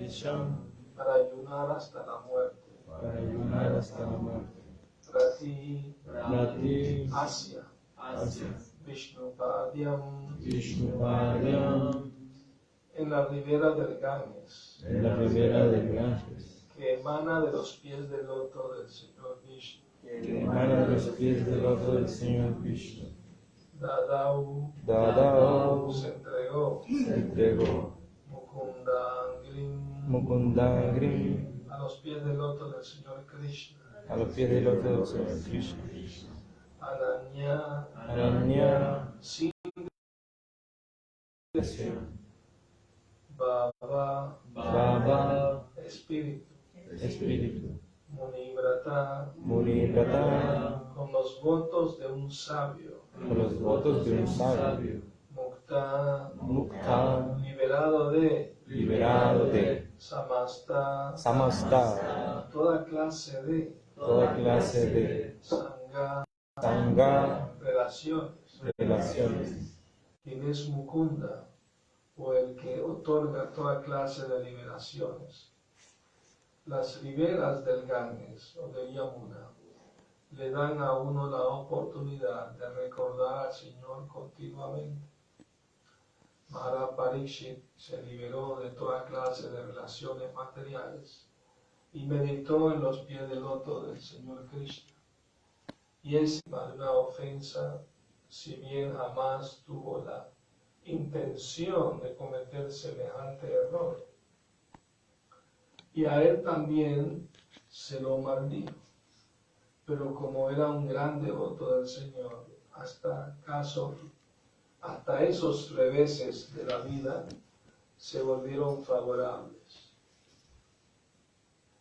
Visham, para ayunar hasta la muerte. para ayunar hasta la muerte. Rati, Rati, Asya, Asya, Vishnupadyam, Vishnupadyam, en la ribera del Ganges, en la ribera del Ganges, que emana de los pies del loto del Señor Vishnu. que emana de los pies del loto del Señor Vishnu. Dadau, Dadao se entregó, se entregó Mukundangrim, Mukundangri a los pies del loto del Señor Krishna. a los pies del loto del Señor Krishna. Ananya, Aranya, sin deseo. Baba, Baba, espíritu. espíritu. Munivrata, Munivrata, con los votos de un sabio. con los votos de un sabio. Mukta, Mukta, liberado de liberado de Samasta, Samasta, toda clase de toda clase de Sangha, Sangha, relaciones. relaciones. ¿Quién es Mukunda? O el que otorga toda clase de liberaciones. Las riberas del Ganges o del Yamuna le dan a uno la oportunidad de recordar al Señor continuamente. Maharaj Parikshit se liberó de toda clase de relaciones materiales y meditó en los pies del loto del Señor Krishna. Y es una ofensa, si bien jamás tuvo la intención de cometer semejante error. Y a él también se lo maldijo. Pero como era un gran devoto del Señor, hasta esos reveses de la vida se volvieron favorables.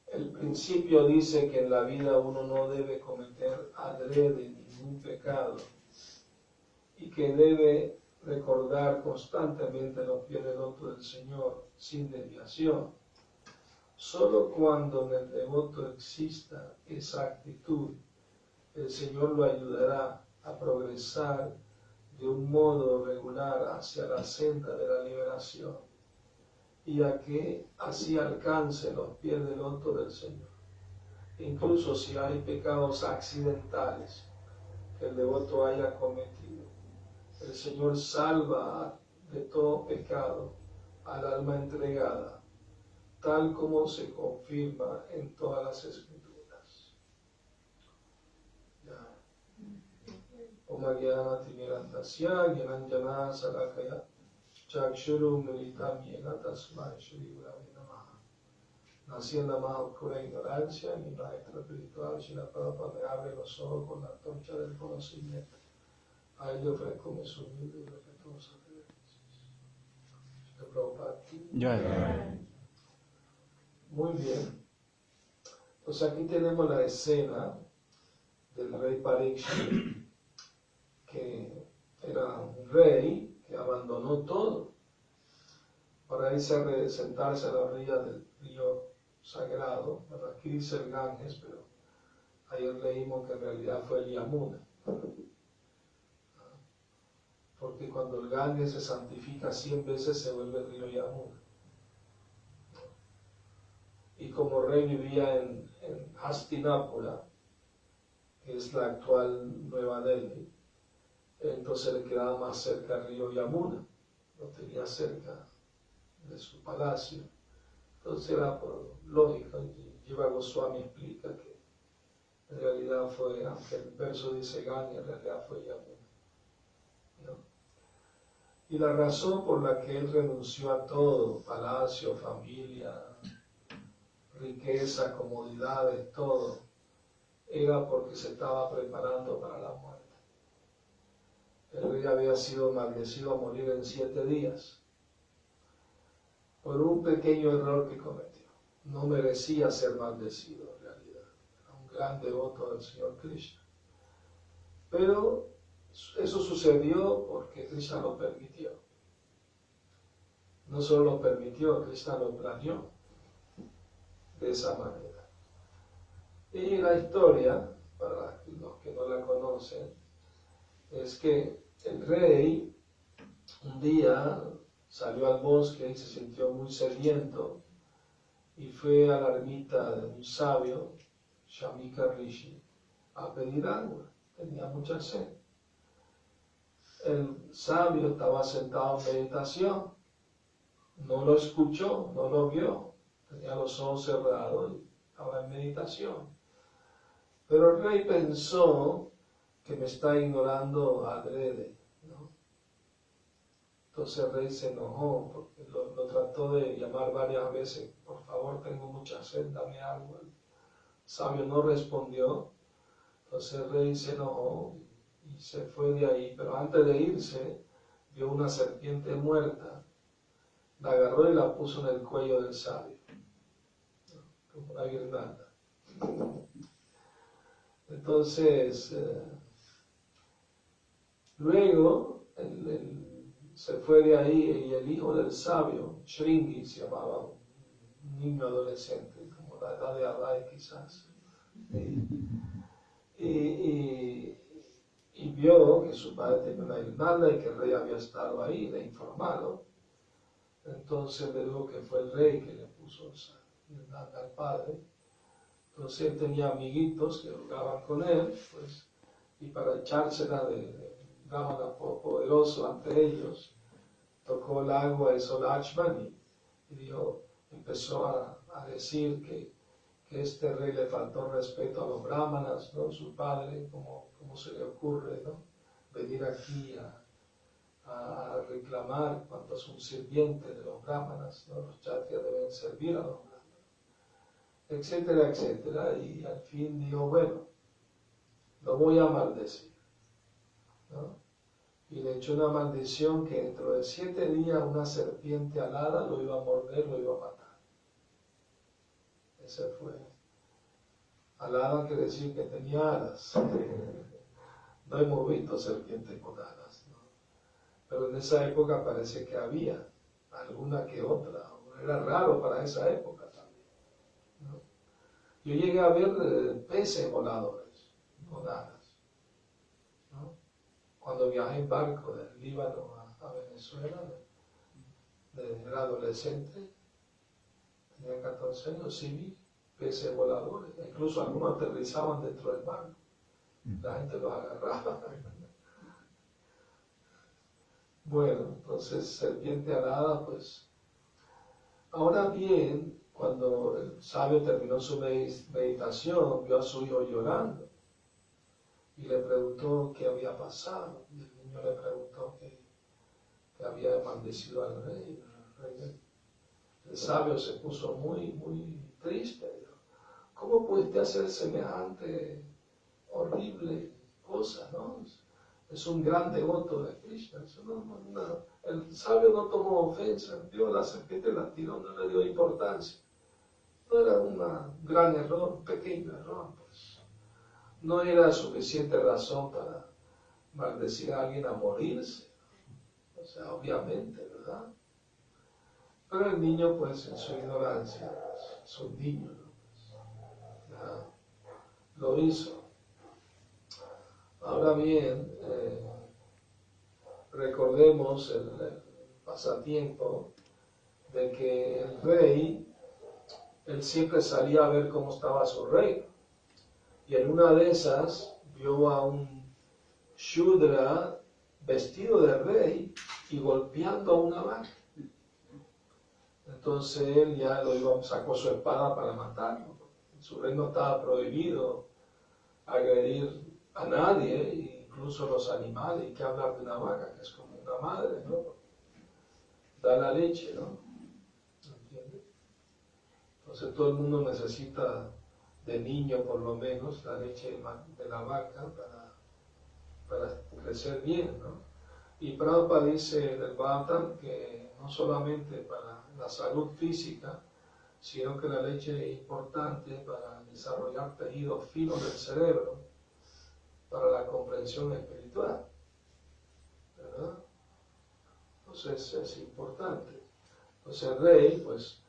El principio dice que en la vida uno no debe cometer adrede ningún pecado y que debe recordar constantemente los pies del loto del Señor sin desviación. Solo cuando en el devoto exista esa actitud, el Señor lo ayudará a progresar de un modo regular hacia la senda de la liberación y a que así alcance los pies del loto del Señor. Incluso si hay pecados accidentales que el devoto haya cometido, el Señor salva de todo pecado al alma entregada, tal como se confirma en todas las Escrituras. Om Gyana Timirandasya Gyananjana Salakaya Chakshuru Militam Yena Tasmai Shri Gurave Namaha. Nací en la más oscura ignorancia, mi maestro espiritual Srila Prabhupada me abre los ojos con la antorcha del conocimiento. A él le ofrezco mis humildes y respetuosas reverencias. Srila Prabhupada. Muy bien. Pues aquí tenemos la escena del rey Parikshit, que era un rey que abandonó todo para irse a sentarse a la orilla del río sagrado. Bueno, aquí dice el Ganges, pero ayer leímos que en realidad fue el Yamuna. Porque cuando el Ganges se santifica 100 veces se vuelve el río Yamuna. Y como rey vivía en Hastinapura, que es la actual Nueva Delhi, entonces le quedaba más cerca el río Yamuna, lo tenía cerca de su palacio. Entonces era por lógica, y Jiva Goswami explica que en realidad fue, aunque el verso dice Ganges, en realidad fue Yamuna, ¿no? Y la razón por la que él renunció a todo, palacio, familia, riqueza, comodidades, todo, era porque se estaba preparando para la muerte. El rey había sido maldecido a morir en 7 días por un pequeño error que cometió. No merecía ser maldecido en realidad. Era un gran devoto del Señor Krishna. Pero eso sucedió porque Krishna lo permitió. No solo lo permitió, Krishna lo planeó de esa manera. Y la historia, para los que no la conocen, es que el rey un día salió al bosque y se sintió muy sediento y fue a la ermita de un sabio, Shamika Rishi, a pedir agua. Tenía mucha sed. El sabio estaba sentado en meditación, no lo escuchó, no lo vio, tenía los ojos cerrados y estaba en meditación. Pero el rey pensó que me está ignorando adrede, ¿no? Entonces el rey se enojó porque lo trató de llamar varias veces, por favor, tengo mucha sed, dame agua. El sabio no respondió, entonces el rey se enojó y se fue de ahí, pero antes de irse vio una serpiente muerta, la agarró y la puso en el cuello del sabio, ¿no? Como una guirnalda. Entonces, luego se fue de ahí y el hijo del sabio, Shringi se llamaba, un niño adolescente, como la edad de Adai quizás, y vio que su padre tenía una guirnalda y que el rey había estado ahí, le informaron. Entonces le dijo que fue el rey que le puso esa guirnalda al padre. Entonces él tenía amiguitos que jugaban con él, pues, y para echársela de Brahmana poderoso ante ellos, tocó el agua de Solachmani y dijo, empezó a decir que este rey le faltó respeto a los brahmanas, ¿no? Su padre, como se le ocurre, ¿no? Venir aquí a reclamar cuando es un sirviente de los brahmanas, ¿no? Los kshatriyas deben servir a los brahmanas, etcétera, etcétera, y al fin dijo, bueno, lo voy a maldecir, ¿no? Y le echó una maldición que dentro de 7 días una serpiente alada lo iba a morder, lo iba a matar. Ese fue. Alada quiere decir que tenía alas. No hemos visto serpientes con alas, ¿no? Pero en esa época parece que había alguna que otra. Era raro para esa época también, ¿no? Yo llegué a ver peces voladores con alas, ¿no? Cuando viajé en barco del Líbano a Venezuela, era adolescente, tenía 14 años, sí vi peces voladores, incluso algunos aterrizaban dentro del barco, la gente los agarraba. Bueno, entonces serpiente alada, pues. Ahora bien, cuando el sabio terminó su meditación, vio a su hijo llorando y le preguntó qué había pasado. Y el niño le preguntó que había maldecido al rey. El sabio se puso muy, muy triste. ¿Cómo pudiste hacer semejante horrible cosa, no? Es un gran devoto de Krishna. El sabio no tomó ofensa, vio la serpiente, la tiró, no le dio importancia. No era un gran error, un pequeño error, pues. No era suficiente razón para maldecir a alguien a morirse. O sea, obviamente, ¿verdad? Pero el niño, pues, en su ignorancia, pues, es un niño, ¿no? Ya lo hizo. Ahora bien, recordemos el pasatiempo de que el rey, él siempre salía a ver cómo estaba su reino. Y en una de esas vio a un Shudra vestido de rey y golpeando a una vaca. Entonces él ya sacó su espada para matarlo. En su reino estaba prohibido agredir a nadie, incluso los animales, y que hablar de una vaca, que es como una madre, ¿no? Da la leche, ¿no? ¿Entiendes? Entonces todo el mundo necesita de niño, por lo menos, la leche de la vaca para crecer bien, ¿no? Y Prabhupada dice en el Bhagavatam que no solamente para la salud física, sino que la leche es importante para desarrollar tejidos finos del cerebro, para la comprensión espiritual, ¿verdad? Entonces es importante. Entonces el rey, pues,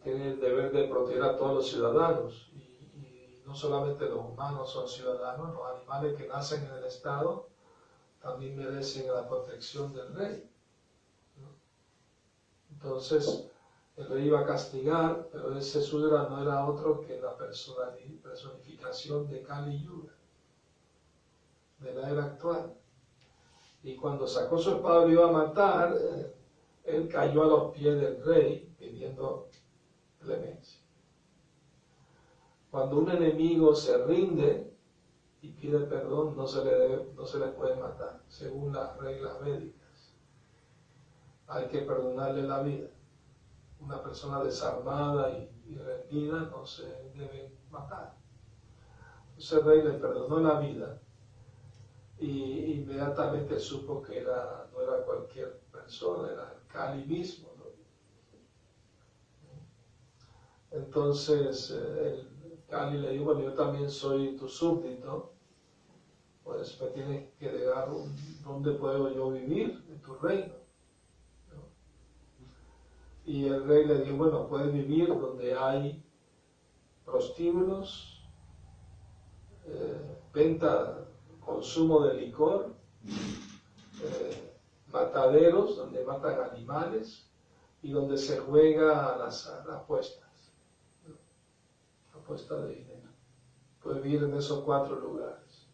tiene el deber de proteger a todos los ciudadanos, y no solamente los humanos son ciudadanos, los animales que nacen en el Estado también merecen la protección del rey, ¿no? Entonces, el rey iba a castigar, pero ese Sudra no era otro que la personificación de Kali Yuga, de la era actual. Y cuando sacó su espada y lo iba a matar, él cayó a los pies del rey pidiendo clemencia. Cuando un enemigo se rinde y pide perdón, no se le puede matar, según las reglas védicas. Hay que perdonarle la vida. Una persona desarmada y rendida no se debe matar. Entonces el rey le perdonó la vida y inmediatamente supo que no era cualquier persona, era el Kali mismo, ¿no? Entonces el Kali le dijo, bueno, yo también soy tu súbdito, pues me tienes que dar dónde puedo yo vivir en tu reino, ¿no? Y el rey le dijo, bueno, puedes vivir donde hay prostíbulos, venta, consumo de licor, mataderos donde matan animales y donde se juega a las apuestas, ¿no? Apuesta de dinero. Puede vivir en esos 4 lugares.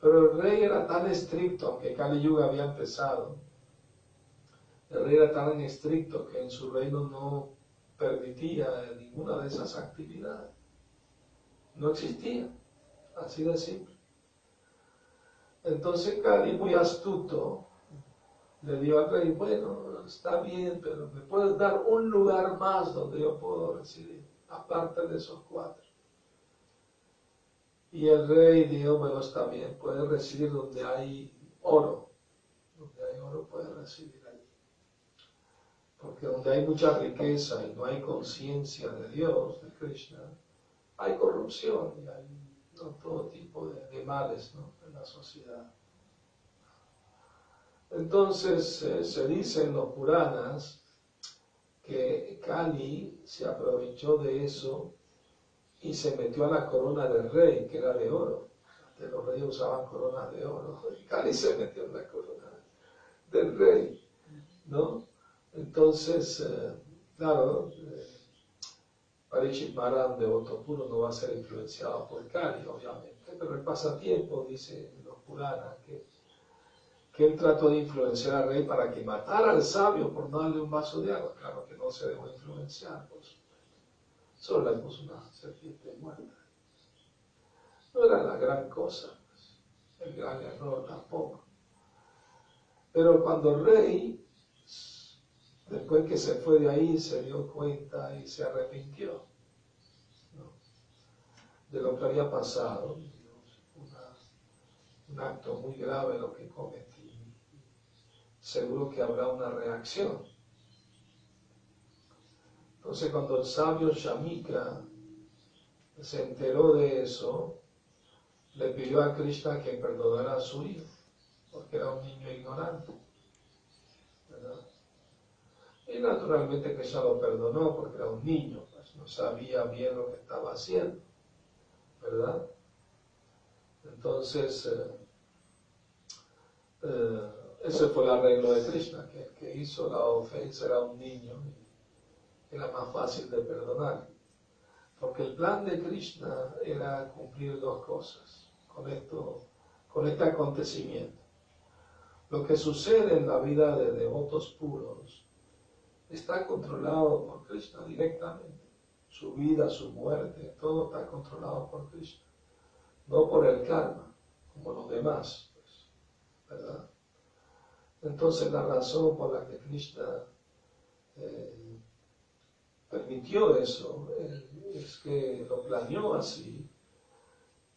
Pero el rey era tan estricto, aunque Kali Yuga había empezado, el rey era tan estricto que en su reino no permitía ninguna de esas actividades. No existía, así de simple. Entonces Kali, muy astuto, le dijo al rey, bueno, está bien, pero me puedes dar un lugar más donde yo puedo residir, aparte de esos 4. Y el rey dijo, bueno, está bien, puedes residir donde hay oro. Donde hay oro puedes residir allí. Porque donde hay mucha riqueza y no hay conciencia de Dios, de Krishna, hay corrupción y hay, ¿no?, todo tipo de males, ¿no?, en la sociedad. Entonces se dice en los Puranas que Kali se aprovechó de eso y se metió a la corona del rey, que era de oro. Antes los reyes usaban coronas de oro. Y Kali se metió en la corona del rey, ¿no? Entonces, claro, Parikshit Maharaj, un devoto puro, no va a ser influenciado por Kali, obviamente. Pero el pasatiempo, dice en los Puranas, que él trató de influenciar al rey para que matara al sabio por no darle un vaso de agua. Claro que no se dejó influenciar, por supuesto. Solo le puso una serpiente muerta. No era la gran cosa, pues, el gran error tampoco. Pero cuando el rey, después que se fue de ahí, se dio cuenta y se arrepintió, ¿no?, de lo que había pasado, un acto muy grave lo que cometí. Seguro que habrá una reacción. Entonces cuando el sabio Shamika se enteró de eso, le pidió a Krishna que perdonara a su hijo, porque era un niño ignorante, ¿verdad? Y naturalmente Krishna lo perdonó porque era un niño, pues no sabía bien lo que estaba haciendo, ¿verdad? Entonces, ese fue el arreglo de Krishna, que el que hizo la ofensa era un niño y era más fácil de perdonar. Porque el plan de Krishna era cumplir 2 cosas con este acontecimiento. Lo que sucede en la vida de devotos puros está controlado por Krishna directamente. Su vida, su muerte, todo está controlado por Krishna. No por el karma, como los demás, pues, ¿verdad? Entonces la razón por la que Krishna permitió eso es que lo planeó así.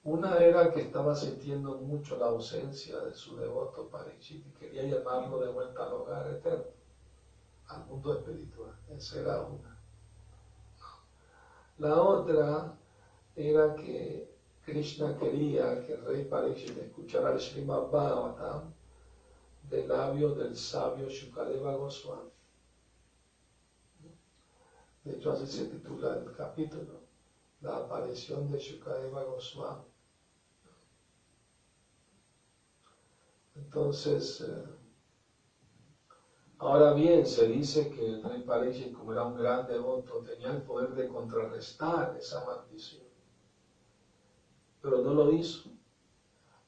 Una era que estaba sintiendo mucho la ausencia de su devoto Parikshit y quería llamarlo de vuelta al hogar eterno, al mundo espiritual. Esa era una. La otra era que Krishna quería que el rey Parikshit escuchara el Srimad Bhagavatam de labios del sabio Shukadeva Goswami. De hecho, así se titula el capítulo, la aparición de Shukadeva Goswami. Entonces, Ahora bien, se dice que el rey Parísio, como era un gran devoto, tenía el poder de contrarrestar esa maldición. Pero no lo hizo,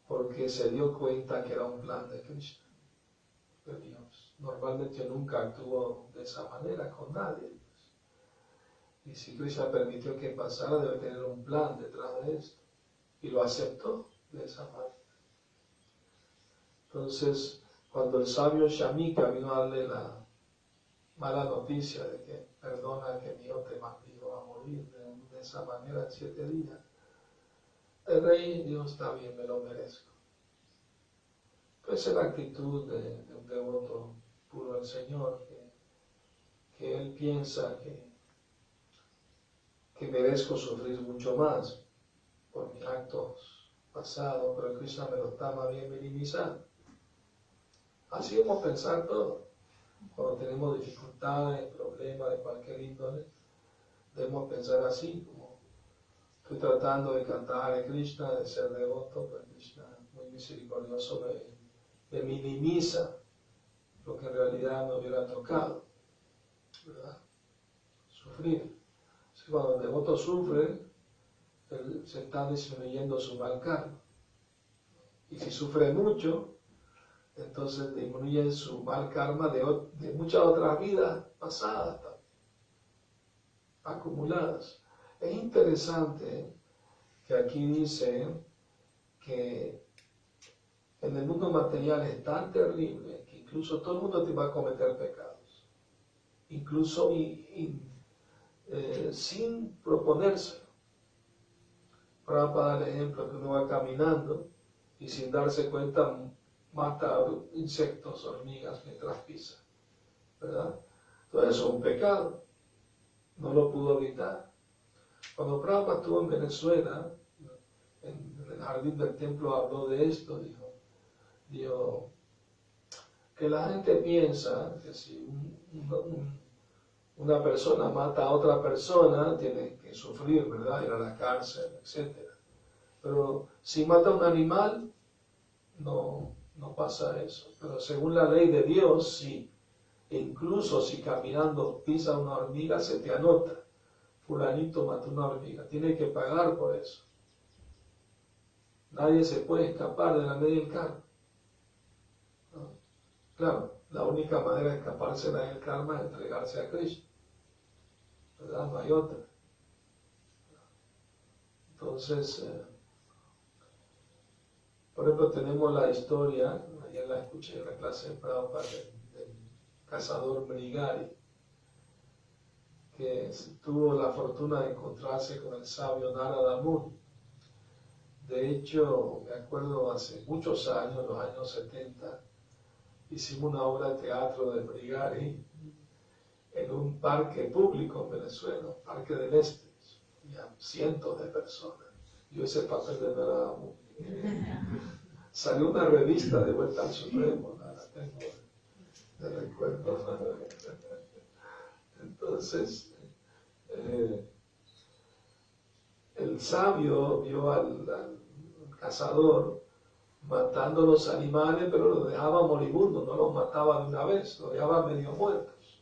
porque se dio cuenta que era un plan de Krishna, de Dios. Normalmente nunca actuó de esa manera con nadie. Y si Krishna permitió que pasara, debe tener un plan detrás de esto. Y lo aceptó de esa manera. Entonces, cuando el sabio Shamika vino a darle la mala noticia de que perdona que mi hijo te maldijo a morir de esa manera en 7 días, el rey dijo, está bien, me lo merezco. Pues es la actitud de un devoto puro del Señor, que él piensa que merezco sufrir mucho más por mis actos pasados, pero Krishna me lo está más bien minimizando. Así debemos pensar todo. Cuando tenemos dificultades, problemas de cualquier índole, debemos pensar así, como estoy tratando de cantar a Krishna, de ser devoto, pues Krishna, muy misericordioso, me minimiza lo que en realidad me hubiera tocado, ¿verdad? Sufrir. Así, cuando el devoto sufre, él se está disminuyendo su mal karma. Y si sufre mucho, entonces disminuye su mal karma de muchas otras vidas pasadas también, acumuladas. Es interesante que aquí dice que en el mundo material es tan terrible que incluso todo el mundo te va a cometer pecados, incluso sin proponérselo. Para dar el ejemplo, que uno va caminando y sin darse cuenta mata insectos, hormigas mientras pisa, ¿verdad? Entonces eso es un pecado, no lo pudo evitar. Cuando Prabhupada estuvo en Venezuela, en el jardín del templo habló de esto, dijo que la gente piensa que si una persona mata a otra persona, tiene que sufrir, ¿verdad? Ir a la cárcel, etc. Pero si mata a un animal, no pasa eso. Pero según la ley de Dios, sí. E incluso si caminando pisa una hormiga, se te anota. Fulanito mató una hormiga. Tiene que pagar por eso. Nadie se puede escapar de la ley del karma. ¿No? Claro, la única manera de escaparse de la ley del karma es entregarse a Krishna, ¿verdad? No hay otra. Entonces, por ejemplo, tenemos la historia, ayer la escuché en la clase de Prabhupada, del cazador Mrigari, que tuvo la fortuna de encontrarse con el sabio Narada Muni. De hecho, me acuerdo hace muchos años, los años 70, hicimos una obra de teatro de Mrigari en un parque público en Venezuela, Parque del Este. Había cientos de personas. Yo hice el papel de Narada Muni. Salió una revista de Vuelta al Supremo, la tengo de recuerdo. Entonces, el sabio vio al cazador matando los animales, pero los dejaba moribundos, no los mataba de una vez, los dejaba medio muertos,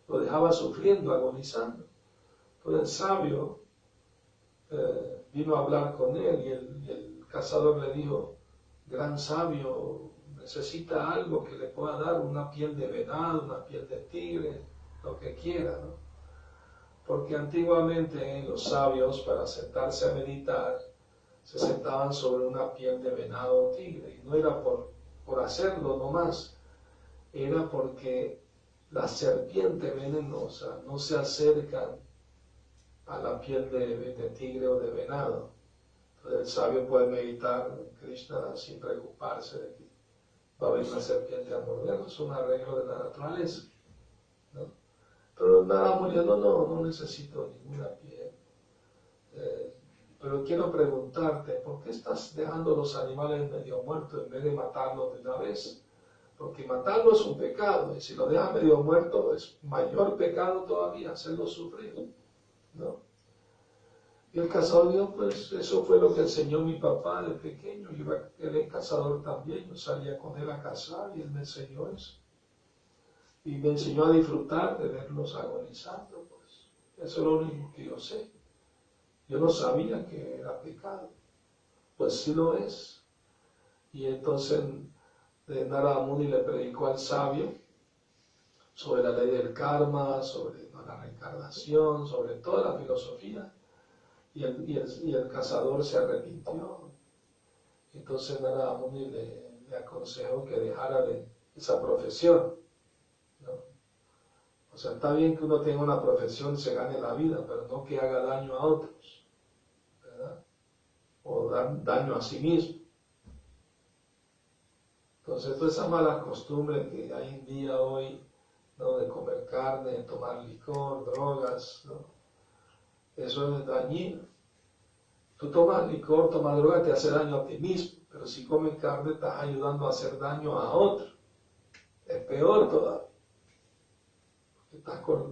los dejaba sufriendo, agonizando. Entonces el sabio vino a hablar con él y el cazador le dijo, gran sabio, necesita algo que le pueda dar, una piel de venado, una piel de tigre, lo que quiera, ¿no? Porque antiguamente los sabios, para sentarse a meditar, se sentaban sobre una piel de venado o tigre, y no era por hacerlo nomás, era porque la serpiente venenosa no se acerca a la piel de tigre o de venado. Entonces el sabio puede meditar en Krishna sin preocuparse de que va a haber una serpiente a morderlo, es un arreglo de la naturaleza, ¿no? Pero nada, muriendo, no necesito ninguna piel. Pero quiero preguntarte, ¿por qué estás dejando los animales medio muertos en vez de matarlos de una vez? Porque matarlo es un pecado, y si lo dejas medio muerto es mayor pecado todavía, hacerlo sufrir, ¿no? Y el cazador dijo, pues eso fue lo que enseñó mi papá de pequeño, él es cazador también, yo salía con él a cazar y él me enseñó eso. Y me enseñó a disfrutar de verlos agonizando, pues. Eso es lo único que yo sé. Yo no sabía que era pecado. Pues sí lo es. Y entonces Narada Muni le predicó al sabio sobre la ley del karma, sobre la reencarnación, sobre toda la filosofía. Y el cazador se arrepintió. Entonces Narada Muni le aconsejó que dejara esa profesión, ¿no? O sea, está bien que uno tenga una profesión y se gane la vida, pero no que haga daño a otros, ¿verdad? O dar daño a sí mismo. Entonces, toda esa mala costumbre que hay en día hoy, ¿no? De comer carne, de tomar licor, drogas, ¿no? Eso es dañino. Tú tomas licor, tomas droga, te hace daño a ti mismo, pero si comes carne estás ayudando a hacer daño a otro. Es peor todavía.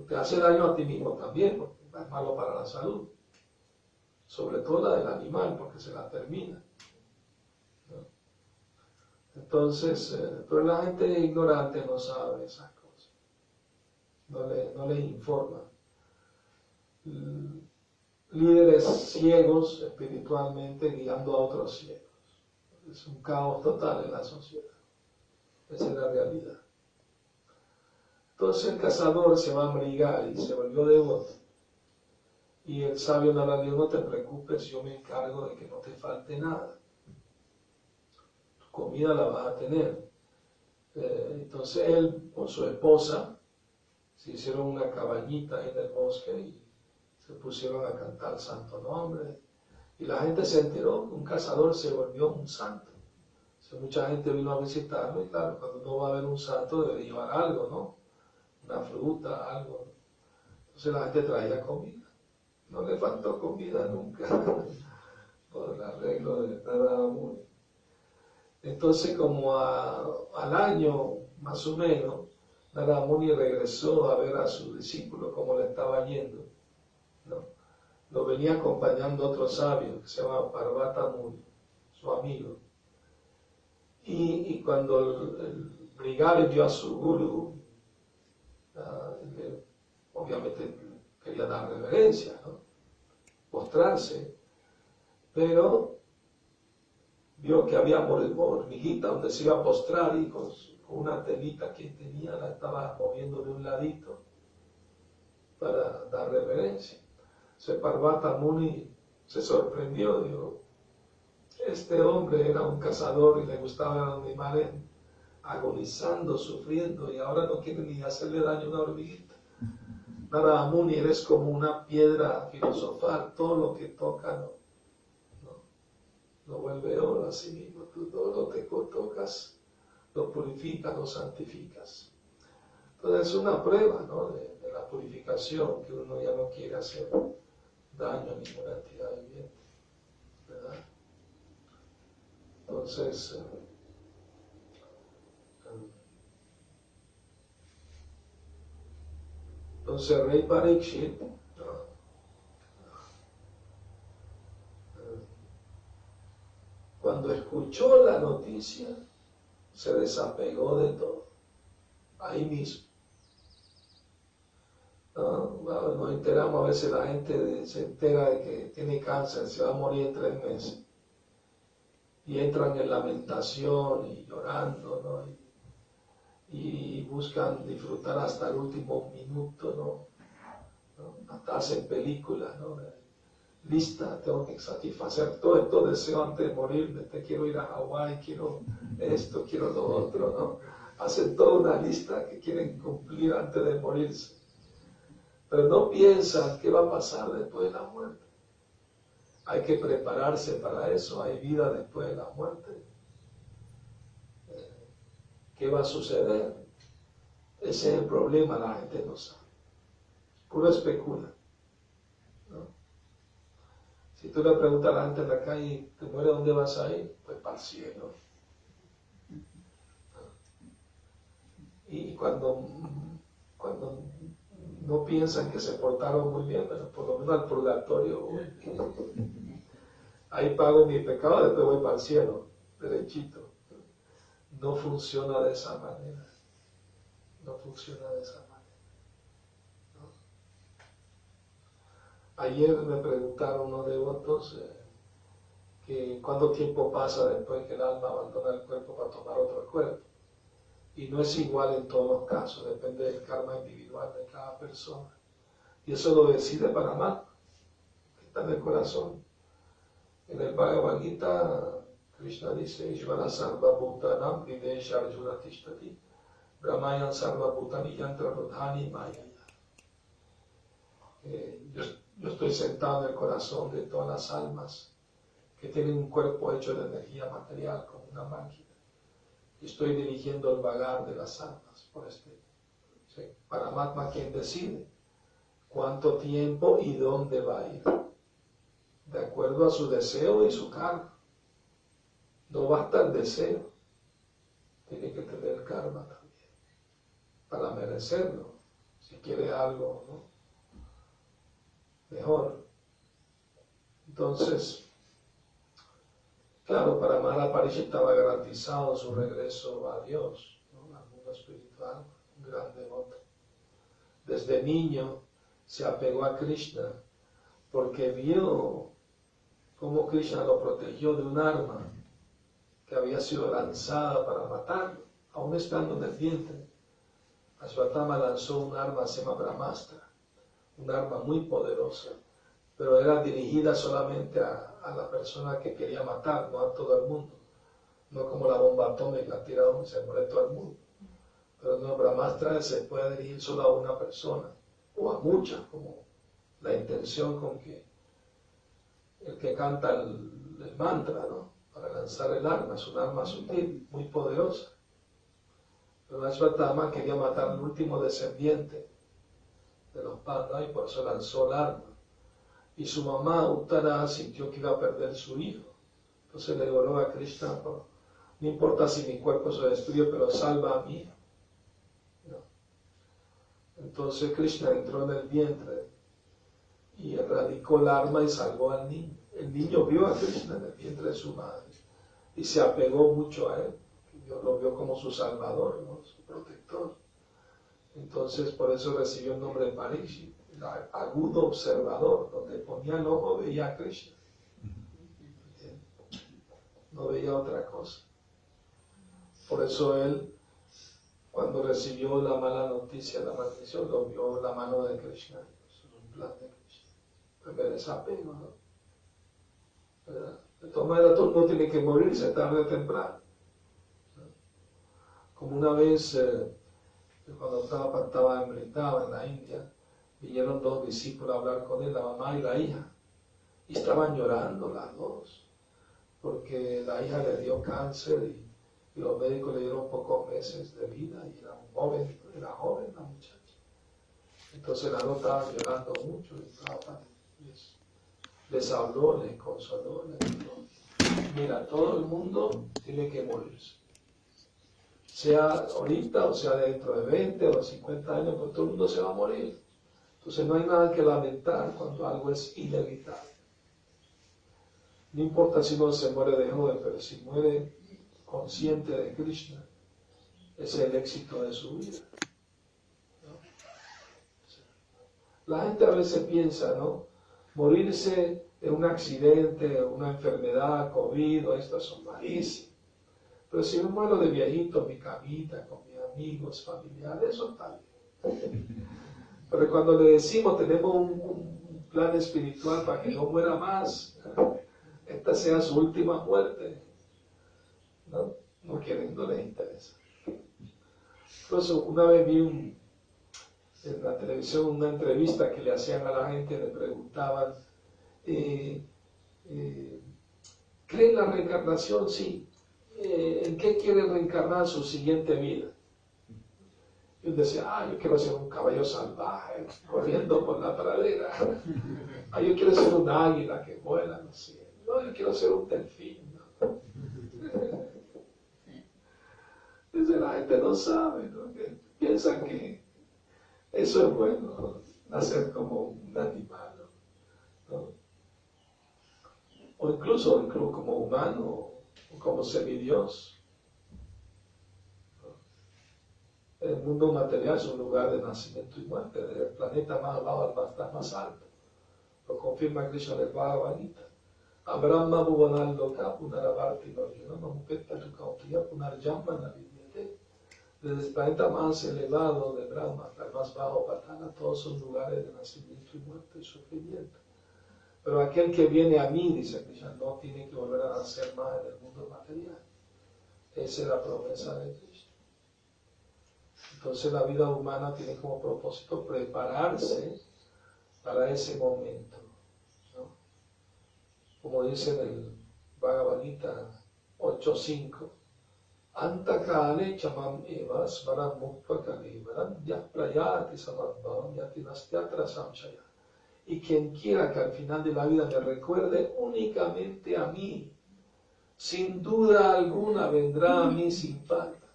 Te hace daño a ti mismo también, porque es malo para la salud. Sobre todo la del animal, porque se la termina, ¿no? Entonces, pero la gente ignorante no sabe esas cosas. No le informa. Líderes ciegos espiritualmente guiando a otros ciegos. Es un caos total en la sociedad. Esa es la realidad. Entonces el cazador se va a brigar y se volvió devoto. Y el sabio Narada dijo, no te preocupes, yo me encargo de que no te falte nada. Tu comida la vas a tener. Entonces él con su esposa se hicieron una cabañita en el bosque y se pusieron a cantar santo nombre. Y la gente se enteró que un cazador se volvió un santo. Mucha gente vino a visitarlo y claro, cuando uno va a ver un santo debe llevar algo, ¿no? Una fruta, algo. Entonces la gente traía comida. No le faltó comida nunca por el arreglo de Narada Muni. Entonces como al año más o menos, Narada Muni regresó a ver a su discípulo cómo le estaba yendo, ¿no? Lo venía acompañando otro sabio que se llama Parvata Muni, su amigo. Y cuando el brigari vio a su guru, obviamente quería dar reverencia, ¿no? Postrarse, pero vio que había hormiguita donde se iba a postrar y con una telita que tenía la estaba moviendo de un ladito para dar reverencia. Se Parvata Muni se sorprendió, dijo, este hombre era un cazador y le gustaban los animales agonizando, sufriendo, y ahora no quiere ni hacerle daño a una hormiguita. Narada Muni, eres como una piedra filosofal, todo lo que toca lo vuelve oro a sí mismo. Tú todo lo que tocas lo purificas, lo santificas. Entonces es una prueba, ¿no? de la purificación, que uno ya no quiere hacer daño a ninguna entidad viviente, ¿verdad? Entonces, Rey Parikshit, cuando escuchó la noticia, se desapegó de todo, ahí mismo. Nos enteramos, a veces la gente se entera de que tiene cáncer, se va a morir en 3 meses. Y entran en lamentación y llorando, ¿no? Y buscan disfrutar hasta el último minuto, ¿no? Hasta hacen películas, ¿no? Lista, tengo que satisfacer todos estos deseos antes de morirme, quiero ir a Hawái, quiero esto, quiero lo otro, ¿no? Hacen toda una lista que quieren cumplir antes de morirse. Pero no piensan qué va a pasar después de la muerte. Hay que prepararse para eso, hay vida después de la muerte. ¿Qué va a suceder? Ese es el problema, la gente no sabe. Puro especula, ¿no? Si tú le preguntas a la gente en la calle, ¿te mueres dónde vas a ir? Pues para el cielo. Y cuando no piensan que se portaron muy bien, pero por lo menos al purgatorio, ahí pago mi pecado, después voy para el cielo, derechito. No funciona de esa manera. No funciona de esa manera. ¿No? Ayer me preguntaron unos devotos que cuánto tiempo pasa después que el alma abandona el cuerpo para tomar otro cuerpo. Y no es igual en todos los casos, depende del karma individual de cada persona. Y eso lo decide Paramatma, que está en el corazón. En el Bhagavad Gita, Krishna dice, Ishvara sarva bhutanam videsha arjuna tishtati, brahmayan sarva bhutani yantra rodhani mayaya. Yo estoy sentado en el corazón de todas las almas que tienen un cuerpo hecho de energía material como una máquina. Y estoy dirigiendo el vagar de las almas por Paramatma quien decide cuánto tiempo y dónde va a ir, de acuerdo a su deseo y su karma. No basta el deseo, tiene que tener karma también, para merecerlo, si quiere algo, ¿no? Mejor. Entonces, claro, para Mahaparishi estaba garantizado su regreso a Dios, ¿no? Al mundo espiritual, un gran devoto. Desde niño se apegó a Krishna porque vio cómo Krishna lo protegió de un arma que había sido lanzada para matarlo, aún estando en el vientre. Ashwatthama lanzó un arma, se llama Brahmastra, un arma muy poderosa, pero era dirigida solamente a la persona que quería matar, no a todo el mundo. No como la bomba atómica tirada y se muere todo el mundo. Pero no, Brahmastra se puede dirigir solo a una persona, o a muchas, como la intención con que el que canta el mantra, ¿no? Para lanzar el arma, es un arma sutil, muy poderosa. Pero Ashwatthama quería matar al último descendiente de los Pandavas y por eso lanzó el arma. Y su mamá, Uttara, sintió que iba a perder su hijo. Entonces le oró a Krishna, no importa si mi cuerpo se destruye, pero salva a mi hijo. ¿No? Entonces Krishna entró en el vientre y erradicó el arma y salvó al niño. El niño vio a Krishna en el vientre de su madre y se apegó mucho a él. Dios lo vio como su salvador, ¿no? Su protector. Entonces por eso recibió el nombre de Parikshit, el agudo observador, donde ponía el ojo veía a Krishna. No veía otra cosa. Por eso él, cuando recibió la mala noticia, la maldición, lo vio la mano de Krishna. Es un plan de Krishna. Primer desapego, ¿no? ¿Verdad? De todas maneras, todo el mundo tiene que morirse tarde o temprano. Como una vez, cuando estaba en Brindava, en la India, vinieron dos discípulos a hablar con él, la mamá y la hija, y estaban llorando las dos, porque la hija le dio cáncer y los médicos le dieron pocos meses de vida, y era joven la muchacha. Entonces la dos estaba llorando mucho, y les habló, les consoló, les dijo, mira, todo el mundo tiene que morirse. Sea ahorita o sea dentro de 20 o 50 años, pues todo el mundo se va a morir. Entonces no hay nada que lamentar cuando algo es inevitable. No importa si uno se muere de joven, pero si muere consciente de Krishna, ese es el éxito de su vida. ¿No? La gente a veces piensa, ¿no? Morirse en un accidente, una enfermedad, COVID, o estas son malísimas. Pero si yo muero de viejito en mi camita, con mis amigos, familiares, eso está bien. Pero cuando le decimos, tenemos un plan espiritual para que no muera más, esta sea su última muerte, no quieren, no les interesa. Incluso una vez vi en la televisión una entrevista que le hacían a la gente, le preguntaban, ¿cree en la reencarnación? Sí. ¿En qué quiere reencarnar su siguiente vida? Y él decía, yo quiero ser un caballo salvaje, corriendo por la pradera. Yo quiero ser un águila que vuela, no sé. No, yo quiero ser un delfín. ¿No? Dice, la gente no sabe, ¿no? Que piensan que eso es bueno, ¿no? Nacer como un animal, ¿no? O incluso como humano, o como semidios. El mundo material es un lugar de nacimiento y muerte. El planeta más abajo está más alto. Lo confirma Krishna en el Bhagavad Gita. Abrahma Bhuvanallo Punaravarti Lojana Mamupetta Tukautriya Punarjamana Vidyate. Desde el planeta más elevado de Brahma hasta el más bajo Patana, todos son lugares de nacimiento y muerte y sufrimiento. Pero aquel que viene a mí, dice Krishna, no tiene que volver a nacer más en el mundo material. Esa es la promesa de Krishna. Entonces la vida humana tiene como propósito prepararse para ese momento, ¿no? Como dice en el Bhagavad Gita 8.5, Antakale chamam eva svaram mukva kalivaram yaprayati samadbhavam yatinastyatra samshaya. Y quien quiera que al final de la vida me recuerde únicamente a mí, sin duda alguna vendrá a mí sin falta.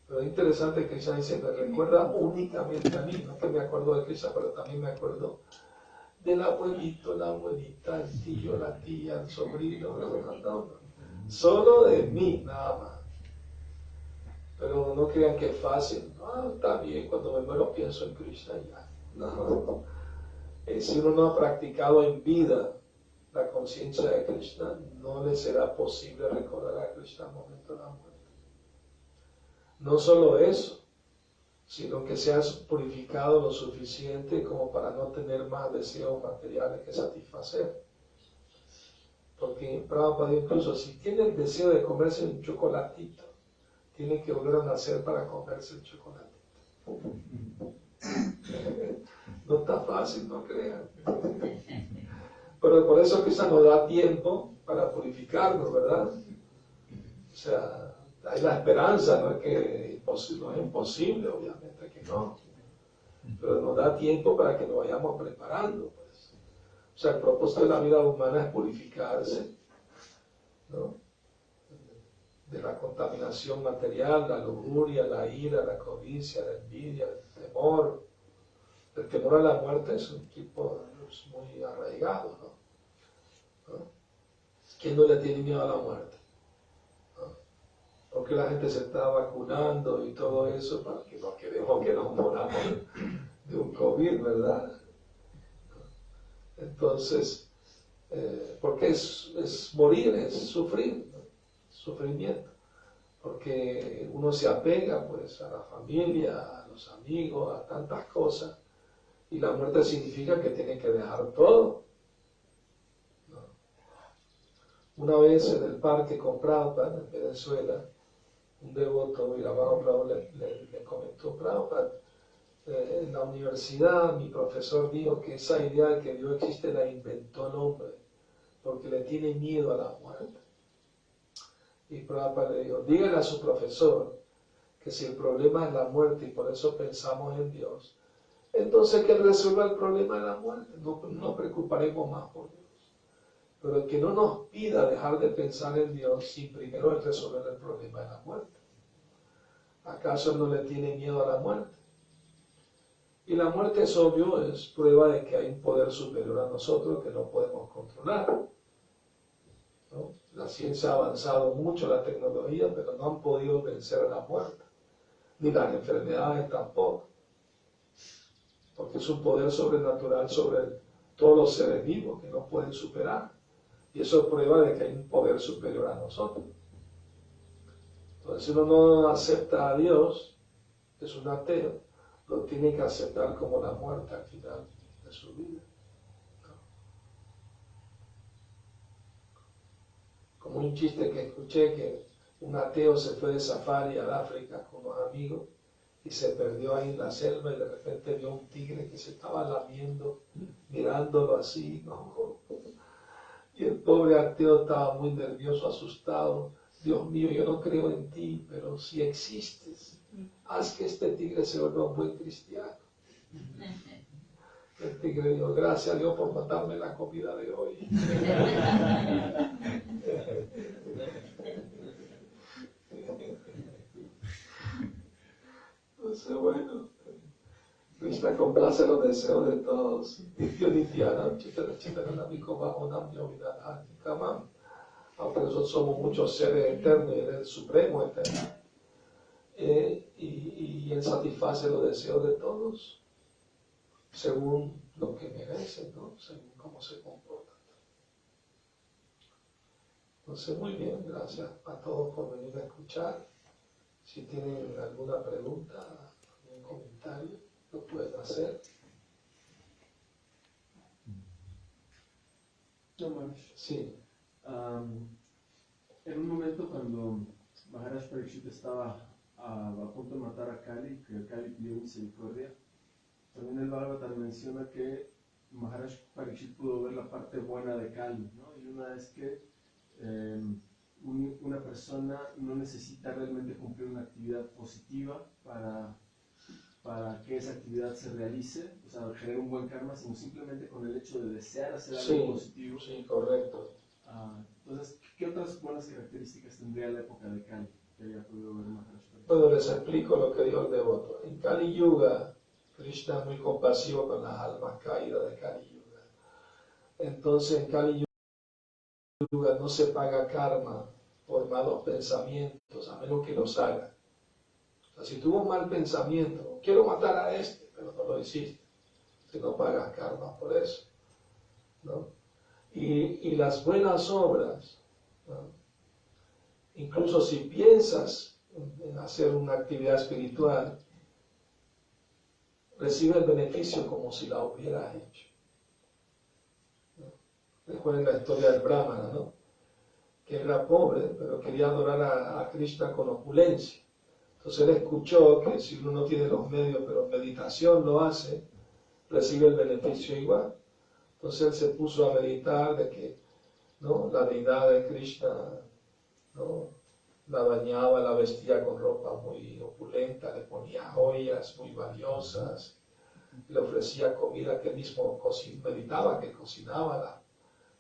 Pero es interesante que Krishna dice, me recuerda únicamente a mí, no que me acuerdo de Krishna, pero también me acuerdo del abuelito, la abuelita, el tío, la tía, el sobrino, no, solo de mí, nada más. Pero no crean que es fácil, está bien, cuando me muero pienso en Krishna ya. No. Si uno no ha practicado en vida la conciencia de Krishna, no le será posible recordar a Krishna al momento de la muerte. No solo eso, sino que seas purificado lo suficiente como para no tener más deseos materiales que satisfacer. Porque Prabhupada incluso si tiene el deseo de comerse un chocolatito, tiene que volver a nacer para comerse el chocolatito. No está fácil, no crean. Pero por eso quizás nos da tiempo para purificarnos, ¿verdad? O sea, hay la esperanza, no es que no es imposible, obviamente que no. Pero nos da tiempo para que nos vayamos preparando, pues. O sea, el propósito de la vida humana es purificarse, ¿no? De la contaminación material, la lujuria, la ira, la codicia, la envidia, el temor. El temor a la muerte es un tipo muy arraigado, ¿no? ¿Quién no le tiene miedo a la muerte? Porque la gente se está vacunando y todo eso para que no queremos que nos moramos de un COVID, ¿verdad? Entonces, porque es morir, es sufrir, ¿no? Sufrimiento. Porque uno se apega pues a la familia, a los amigos, a tantas cosas, y la muerte significa que tiene que dejar todo, ¿no? Una vez en el parque con Prabhupada en Venezuela, un devoto, y la Prabhupada le comentó, Prabhupada, en la universidad mi profesor dijo que esa idea de que Dios existe la inventó el hombre, porque le tiene miedo a la muerte. Y Prabhupada le dijo, dígale a su profesor que si el problema es la muerte y por eso pensamos en Dios, entonces que él resuelva el problema de la muerte, no nos preocuparemos más por Dios. Pero que no nos pida dejar de pensar en Dios sin primero él resolver el problema de la muerte. ¿Acaso él no le tiene miedo a la muerte? Y la muerte, es obvio, es prueba de que hay un poder superior a nosotros que no podemos controlar, ¿no? La ciencia ha avanzado mucho, la tecnología, pero no han podido vencer a la muerte, ni las enfermedades tampoco, porque es un poder sobrenatural sobre todos los seres vivos que no pueden superar, y eso es prueba de que hay un poder superior a nosotros. Entonces, si uno no acepta a Dios, es un ateo, lo tiene que aceptar como la muerte al final de su vida. Como un chiste que escuché, que un ateo se fue de safari al África con unos amigos y se perdió ahí en la selva y de repente vio un tigre que se estaba lamiendo, mirándolo así, ¿no? Y el pobre ateo estaba muy nervioso, asustado. Dios mío, yo no creo en ti, pero si existes, haz que este tigre se vuelva un buen cristiano. El tigre dijo, gracias a Dios por matarme la comida de hoy. Entonces, bueno, Krishna complace los deseos de todos. Aunque nosotros somos muchos seres eternos y Él es el supremo eterno. y Él satisface los deseos de todos según lo que merecen, ¿no? Según cómo se comportan. Entonces, muy bien, gracias a todos por venir a escuchar. Si tienen alguna pregunta, algún comentario, lo pueden hacer. No, Maharaj. Sí. En un momento cuando Maharaj Pariksit estaba a punto de matar a Kali, que Kali pidió misericordia, también el Bhagavatam menciona que Maharaj Pariksit pudo ver la parte buena de Kali, ¿no? Y una es que una persona no necesita realmente cumplir una actividad positiva para que esa actividad se realice, o sea, generar un buen karma, sino simplemente con el hecho de desear hacer algo positivo. Sí, correcto. Entonces, ¿qué otras buenas características tendría la época de Kali que haya podido ver Maharaj Pariksit? Bueno, les explico lo que dijo el devoto. En Kali Yuga, Krishna es muy compasivo con las almas caídas de Kali Yuga. Entonces, en Kali Yuga no se paga karma por malos pensamientos, a menos que los haga. O sea, si tuvo un mal pensamiento, quiero matar a este, pero no lo hiciste, si no pagas karma por eso, ¿no? Y las buenas obras, ¿no? Incluso si piensas en hacer una actividad espiritual, recibe el beneficio como si la hubieras hecho, ¿no? Recuerden la historia del Brahmana, ¿no? Que era pobre, pero quería adorar a Krishna con opulencia. Entonces él escuchó que si uno no tiene los medios, pero en meditación lo hace, recibe el beneficio igual. Entonces él se puso a meditar de que, ¿no?, la deidad de Krishna, ¿no?, la bañaba, la vestía con ropa muy opulenta, le ponía joyas muy valiosas, le ofrecía comida que él mismo meditaba, que cocinaba las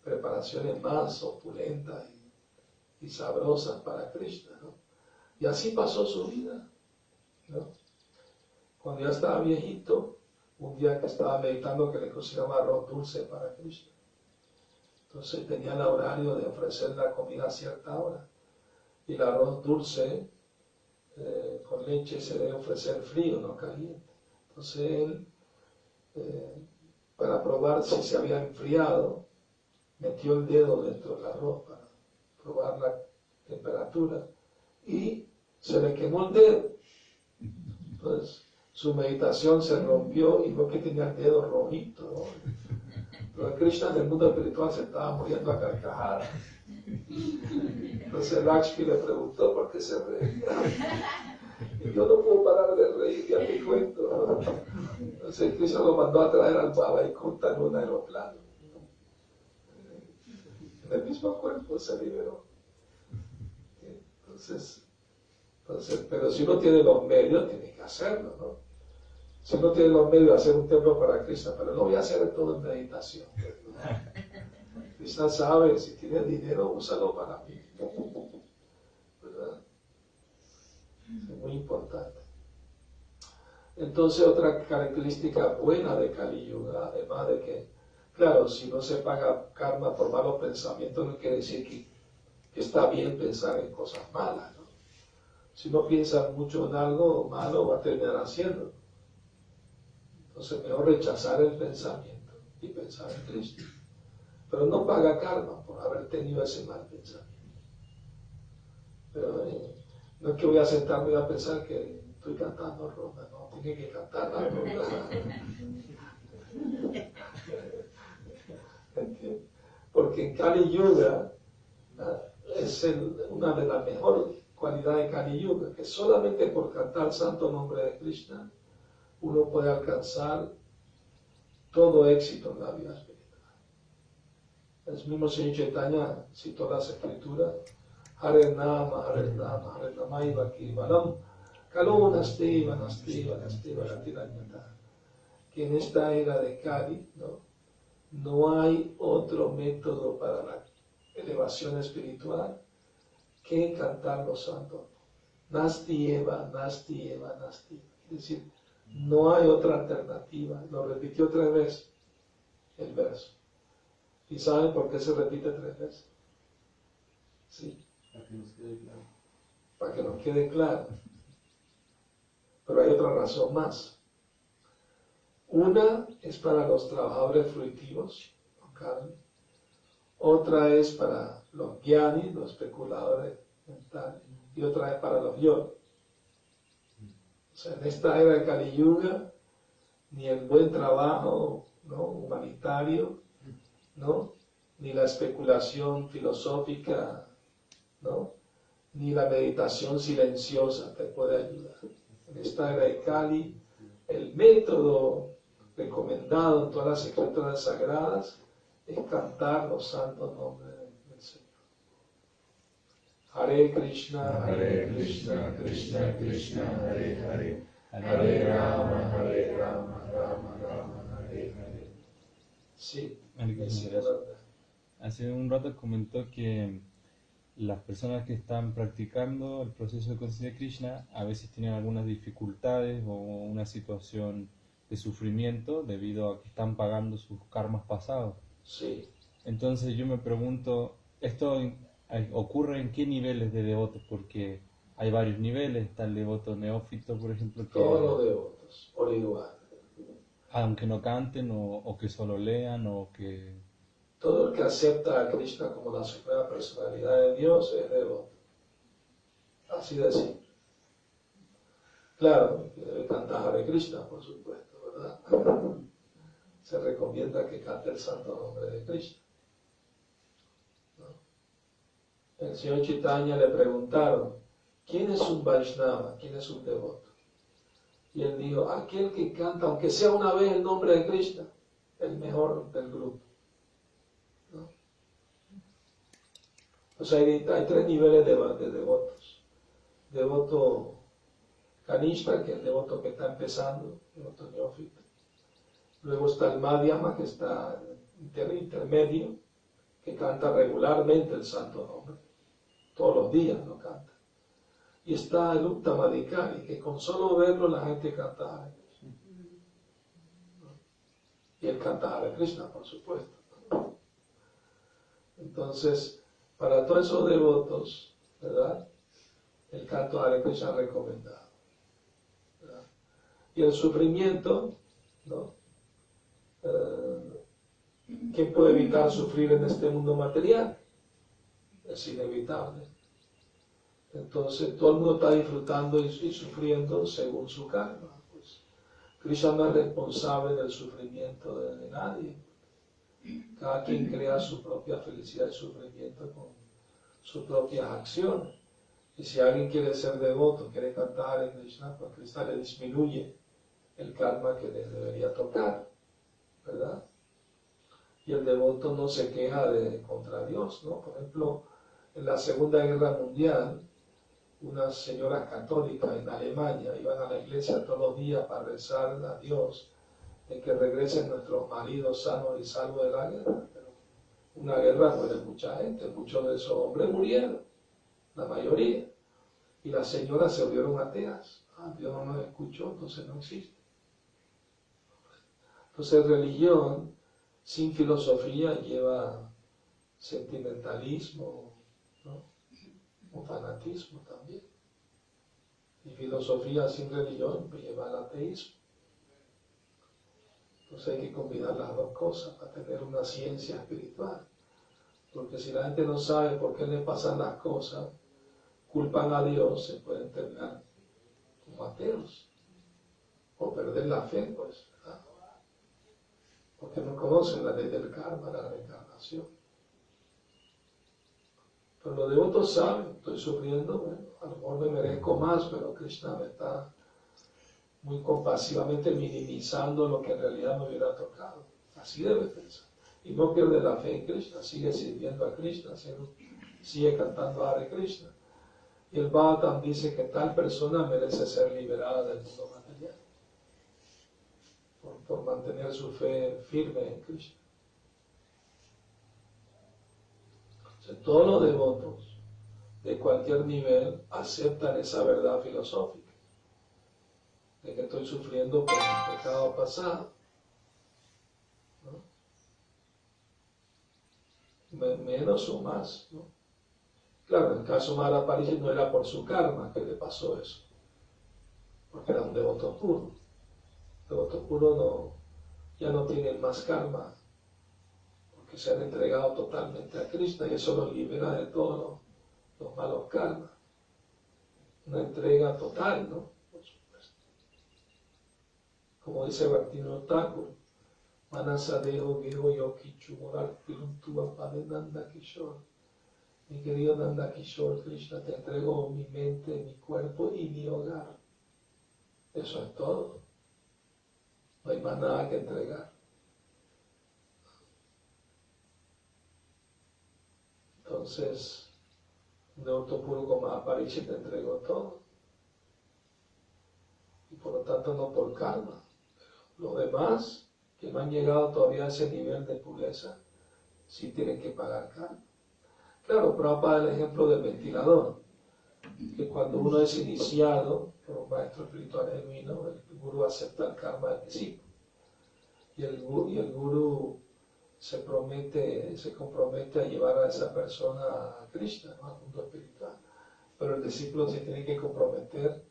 preparaciones más opulentas y sabrosas para Krishna, ¿no? Y así pasó su vida, ¿no? Cuando ya estaba viejito, un día que estaba meditando que le cocinaba arroz dulce para Krishna. Entonces tenía el horario de ofrecer la comida a cierta hora. Y el arroz dulce con leche se debe ofrecer frío, no caliente. Entonces él, para probar si se había enfriado, metió el dedo dentro del arroz para probar la temperatura y se le quemó el dedo. Entonces su meditación se rompió y vio que tenía el dedo rojito, ¿no? Pero Krishna en el mundo espiritual se estaba muriendo a carcajadas. Entonces Lakshmi le preguntó por qué se reía. Y yo no puedo parar de reír, ya te cuento, ¿no? Entonces Krishna lo mandó a traer al Baba y Kunta en un aeroplano. En el mismo cuerpo se liberó. Entonces, pero si uno tiene los medios, tiene que hacerlo, ¿no? Si uno tiene los medios de hacer un templo para Krishna, pero no voy a hacer todo en meditación, ¿no? Krishna sabe, si tiene dinero, úsalo para mí, ¿verdad? Es muy importante. Entonces, otra característica buena de Kali Yuga, además de que, claro, si no se paga karma por malos pensamientos, no quiere decir que está bien pensar en cosas malas, ¿no? Si no piensa mucho en algo malo, va a terminar haciendo. Entonces, mejor rechazar el pensamiento y pensar en Cristo. Pero no paga karma por haber tenido ese mal pensamiento. Pero no es que voy a sentarme y a pensar que estoy cantando ronda, no, tiene que cantar la ronda. Porque en Kali Yuga es una de las mejores cualidades de Kali Yuga, que solamente por cantar el santo nombre de Krishna uno puede alcanzar todo éxito en la vida espiritual. El mismo Señor Chaitanya citó las escrituras: Hare Nama, Hare Nama, Hare Namaiva Kirvanam, Kalona Steva, Nasteva, Nasteva, Gatiranyata. Que en esta era de Kali, no hay otro método para la elevación espiritual que cantar los santos. Nasti Eva, Nasti Eva, Nasti Eva. Es decir, no hay otra alternativa. Lo repitió 3 veces el verso. ¿Y saben por qué se repite 3 veces? Sí. Para que nos quede claro. Para que nos quede claro. Pero hay otra razón más. Una es para los trabajadores fruitivos, con carne. Otra es para los jnani, los especuladores mentales. Y otra es para los yogis. O sea, en esta era de Kali Yuga, ni el buen trabajo, ¿no?, humanitario, ¿no?, ni la especulación filosófica, ¿no?, ni la meditación silenciosa te puede ayudar. En esta era de Kali, el método recomendado en todas las escrituras sagradas es cantar los santos nombres del Señor. Hare Krishna, Krishna Krishna, Hare Hare, Hare Rama, Rama Rama, Hare Hare. Sí, es verdad. Hace un rato comentó que las personas que están practicando el proceso de conciencia de Krishna a veces tienen algunas dificultades o una situación de sufrimiento debido a que están pagando sus karmas pasados. Sí. Entonces yo me pregunto, ¿esto ocurre en qué niveles de devotos? Porque hay varios niveles, está el devoto neófito, por ejemplo, que Todos los devotos, por igual. aunque no canten o que solo lean o que... Todo el que acepta a Krishna como la suprema personalidad de Dios es devoto. Así de simple. Claro, que debe cantar Hare Krishna, por supuesto, ¿verdad? Se recomienda que cante el santo nombre de Krishna, ¿no? El señor Chaitanya le preguntaron, ¿quién es un Vaishnava? ¿Quién es un devoto? Y él dijo, aquel que canta, aunque sea una vez el nombre de Krishna, el mejor del grupo, ¿no? O sea, hay tres niveles de devotos. Devoto Kanishta, que es el devoto que está empezando, devoto neófito. Luego está el Madhyama, que está intermedio, que canta regularmente el santo nombre. Todos los días lo canta. Y está el Uttamadhikari, que con solo verlo la gente canta Hare Krishna. Y él canta Hare Krishna, por supuesto. Entonces, para todos esos devotos, ¿verdad?, el canto Hare Krishna es recomendado, ¿verdad? Y el sufrimiento, ¿no? ¿Quién puede evitar sufrir en este mundo material? Es inevitable. Entonces todo el mundo está disfrutando y sufriendo según su karma. Pues Krishna no es responsable del sufrimiento de nadie. Cada quien crea su propia felicidad y sufrimiento con sus propias acciones. Y si alguien quiere ser devoto, quiere cantar a Krishna, pues Krishna le disminuye el karma que le debería tocar, ¿verdad? Y el devoto no se queja contra Dios, ¿no? Por ejemplo, en la Segunda Guerra Mundial, unas señoras católicas en Alemania iban a la iglesia todos los días para rezar a Dios de que regresen nuestros maridos sanos y salvos de la guerra. Pero una guerra muere mucha gente, muchos de esos hombres murieron, la mayoría. Y las señoras se volvieron ateas. Dios no nos escuchó, entonces no existe. Entonces religión sin filosofía lleva sentimentalismo, ¿no?, o fanatismo también. Y filosofía sin religión lleva al ateísmo. Entonces hay que combinar las dos cosas para tener una ciencia espiritual. Porque si la gente no sabe por qué le pasan las cosas, culpan a Dios, se pueden terminar como ateos o perder la fe, pues, ¿verdad? Porque no conocen la ley del karma, la reencarnación. Pero los devotos saben, estoy sufriendo, bueno, a lo mejor me merezco más, pero Krishna me está muy compasivamente minimizando lo que en realidad me hubiera tocado. Así debe pensar. Y no pierde la fe en Krishna, sigue sirviendo a Krishna, sigue cantando Hare Krishna. Y el Bhagavatam dice que tal persona merece ser liberada del mundo material por mantener su fe firme en Krishna. Entonces, todos los devotos de cualquier nivel aceptan esa verdad filosófica de que estoy sufriendo por mi pecado pasado, ¿no? Menos o más, ¿no? Claro, en el caso de Mahara Parishit no era por su karma que le pasó eso, porque era un devoto puro. Devoto puro ya no tiene más karma, porque se han entregado totalmente a Krishna y eso los libera de todos los malos karmas. Una entrega total, ¿no? Por supuesto. Como dice Bhaktivinoda Thakur, Manasadeho Geho Yokichu Moral Piruntua Padenanda Kishore. Mi querido Nanda Kishore, Krishna, te entrego mi mente, mi cuerpo y mi hogar. Eso es todo. No hay más nada que entregar. Entonces, un devoto puro como Mahaparishit te entregó todo. Y por lo tanto no por karma. Pero los demás que no han llegado todavía a ese nivel de pureza, sí tienen que pagar karma. Claro, Prabhupada el ejemplo del ventilador, que cuando uno es iniciado por un maestro espiritual genuino, el gurú acepta el karma del discípulo. Y el gurú se compromete a llevar a esa persona a Krishna, ¿no? Al mundo espiritual. Pero el discípulo se tiene que comprometer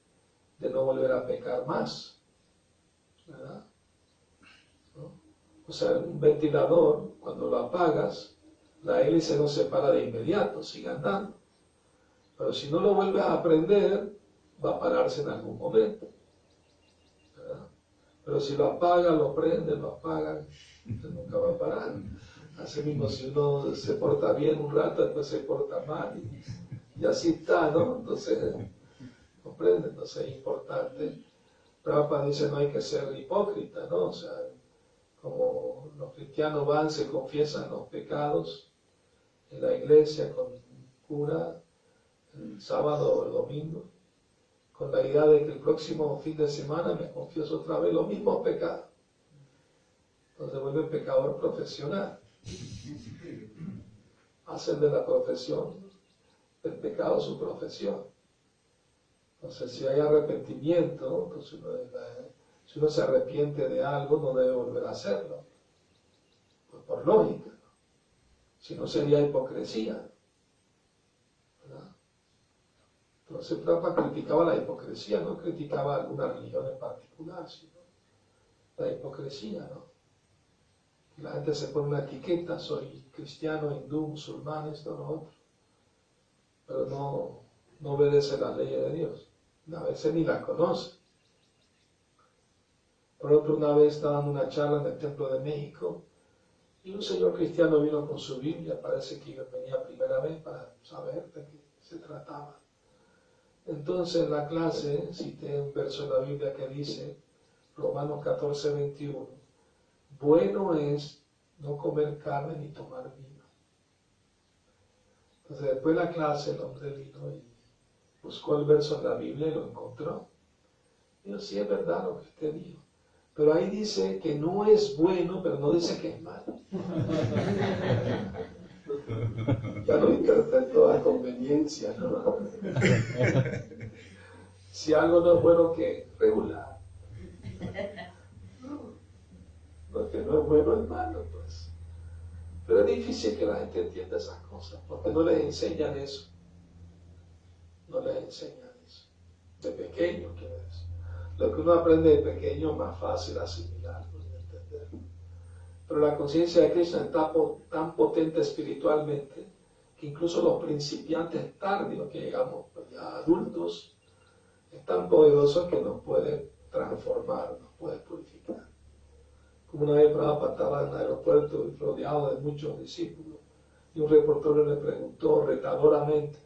de no volver a pecar más, ¿verdad? ¿No? O sea, un ventilador, cuando lo apagas, la hélice no se para de inmediato, sigue andando. Pero si no lo vuelves a prender, va a pararse en algún momento, ¿verdad? Pero si lo apagan, lo prenden, lo apagan, nunca va a parar. Así mismo, si uno se porta bien un rato, después se porta mal, y así está, ¿no? Entonces, ¿comprende? Entonces es importante. Prabhupada dice, no hay que ser hipócrita, ¿no? O sea, como los cristianos van, se confiesan los pecados en la iglesia con cura, el sábado o el domingo, con la idea de que el próximo fin de semana me confieso otra vez los mismos pecados. Entonces vuelve pecador profesional. Hacen de la profesión del pecado su profesión. Entonces si hay arrepentimiento, entonces si uno se arrepiente de algo, no debe volver a hacerlo. Pues por lógica. Si no sería hipocresía. Entonces Prabhupada criticaba la hipocresía, no criticaba alguna religión en particular, sino la hipocresía, ¿no? Y la gente se pone una etiqueta, soy cristiano, hindú, musulmán, esto, lo otro, pero no obedece las leyes de Dios, a veces ni las conoce. Por otro, una vez estaba dando una charla en el Templo de México y un señor cristiano vino con su Biblia, parece que venía primera vez para saber de qué se trataba. Entonces en la clase cité un verso de la Biblia que dice, Romanos 14:21, bueno es no comer carne ni tomar vino. Entonces después de la clase el hombre vino y buscó el verso en la Biblia y lo encontró. Y yo, sí es verdad lo que usted dijo, pero ahí dice que no es bueno, pero no dice que es malo. Ya lo interpretó a conveniencia, ¿no? Si algo no es bueno, que regular. Lo que no es bueno es malo, pues. Pero es difícil que la gente entienda esas cosas, porque no les enseñan eso. No les enseñan eso. De pequeño, quiero decir. Lo que uno aprende de pequeño es más fácil asimilarlo y entenderlo. Pero la conciencia de Krishna está tan potente espiritualmente que incluso los principiantes tardios que llegamos pues, ya adultos, es tan poderoso que nos puede transformar, nos puede purificar. Como una vez Prabhupada estaba en el aeropuerto rodeado de muchos discípulos y un reportero le preguntó retadoramente,